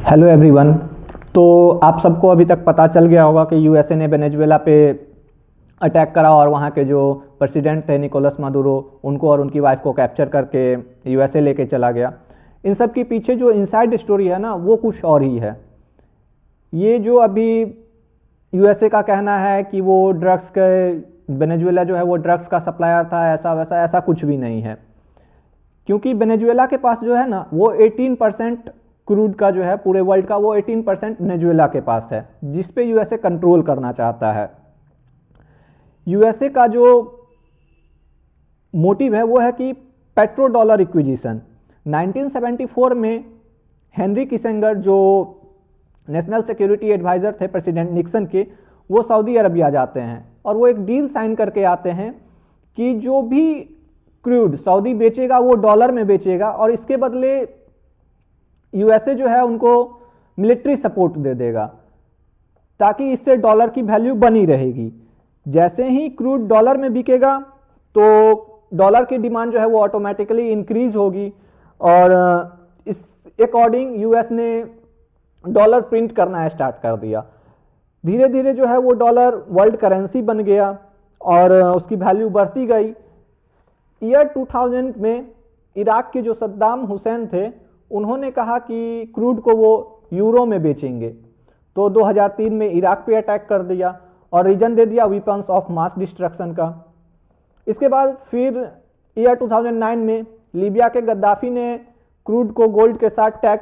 Hello everyone. तो आप सबको अभी तक पता चल गया होगा कि यूएसए ने वेनेजुएला पे अटैक करा और वहाँ के जो प्रेसिडेंट थे निकोलस मादुरो उनको और उनकी वाइफ को कैप्चर करके यूएसए लेके चला गया। इन सब के पीछे जो इनसाइड स्टोरी है ना वो कुछ और ही है। ये जो अभी यूएसए का कहना है कि वो ड्रग्स के वेनेजुएला जो है वो ड्रग्स का सप्लायर था, ऐसा वैसा ऐसा कुछ भी नहीं है। क्योंकि वेनेजुएला के पास जो है ना वो 18% क्रूड का जो है पूरे वर्ल्ड का वो 18% वेनेजुएला के पास है, जिस पे यूएसए कंट्रोल करना चाहता है। यूएसए का जो मोटिव है वो है कि पेट्रो डॉलर इक्विजिशन। 1974 में हेनरी किसेंगर जो नेशनल सिक्योरिटी एडवाइजर थे प्रेसिडेंट निक्सन के, वो सऊदी अरबिया जाते हैं और वो एक डील साइन करके आते हैं कि जो भी क्रूड सऊदी बेचेगा वो डॉलर में बेचेगा और इसके बदले यूएसए जो है उनको मिलिट्री सपोर्ट दे देगा, ताकि इससे डॉलर की वैल्यू बनी रहेगी। जैसे ही क्रूड डॉलर में बिकेगा तो डॉलर की डिमांड जो है वो ऑटोमेटिकली इंक्रीज होगी और इस अकॉर्डिंग यूएस ने डॉलर प्रिंट करना स्टार्ट कर दिया। धीरे धीरे जो है वो डॉलर वर्ल्ड करेंसी बन गया और उसकी वैल्यू बढ़ती गई। ईयर 2000 में इराक के जो सद्दाम हुसैन थे उन्होंने कहा कि क्रूड को वो यूरो में बेचेंगे, तो 2003 में इराक पे अटैक कर दिया और रीजन दे दिया वेपन्स ऑफ मास डिस्ट्रक्शन का। इसके बाद फिर ईयर 2009 में लीबिया के गद्दाफी ने क्रूड को गोल्ड के साथ टैग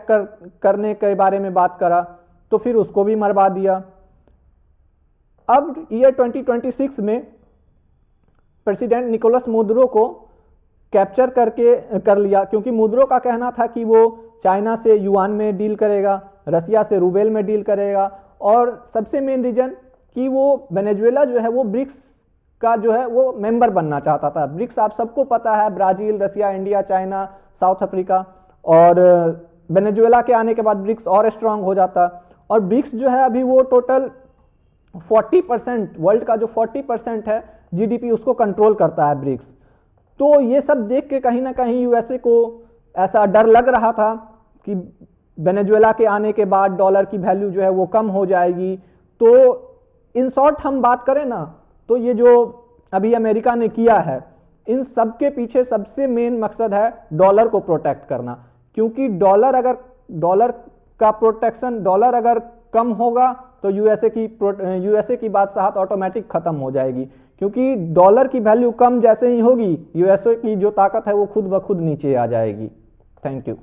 करने के बारे में बात करा, तो फिर उसको भी मरवा दिया। अब ईयर 2026 में प्रेसिडेंट निकोलस मादुरो को कैप्चर कर लिया, क्योंकि मादुरो का कहना था कि वो चाइना से युआन में डील करेगा, रसिया से रूबेल में डील करेगा और सबसे मेन रीजन कि वो वेनेजुएला जो है वो ब्रिक्स का जो है वो मेंबर बनना चाहता था। ब्रिक्स आप सबको पता है, ब्राजील, रसिया, इंडिया, चाइना, साउथ अफ्रीका, और वेनेजुएला के आने के बाद ब्रिक्स और स्ट्रांग हो जाता। और ब्रिक्स जो है अभी वो टोटल 40% वर्ल्ड का जो 40% है जीडीपी उसको कंट्रोल करता है ब्रिक्स। तो ये सब देख के कहीं ना कहीं यूएसए को ऐसा डर लग रहा था कि वेनेजुएला के आने के बाद डॉलर की वैल्यू जो है वो कम हो जाएगी। तो इन शॉर्ट हम बात करें ना तो ये जो अभी अमेरिका ने किया है, इन सब के पीछे सबसे मेन मकसद है डॉलर को प्रोटेक्ट करना। क्योंकि डॉलर का प्रोटेक्शन, डॉलर अगर कम होगा तो यूएसए की बादशाहत ऑटोमेटिक खत्म हो जाएगी। क्योंकि डॉलर की वैल्यू कम जैसे ही होगी यूएसए की जो ताकत है वो खुद ब खुद नीचे आ जाएगी। Thank you.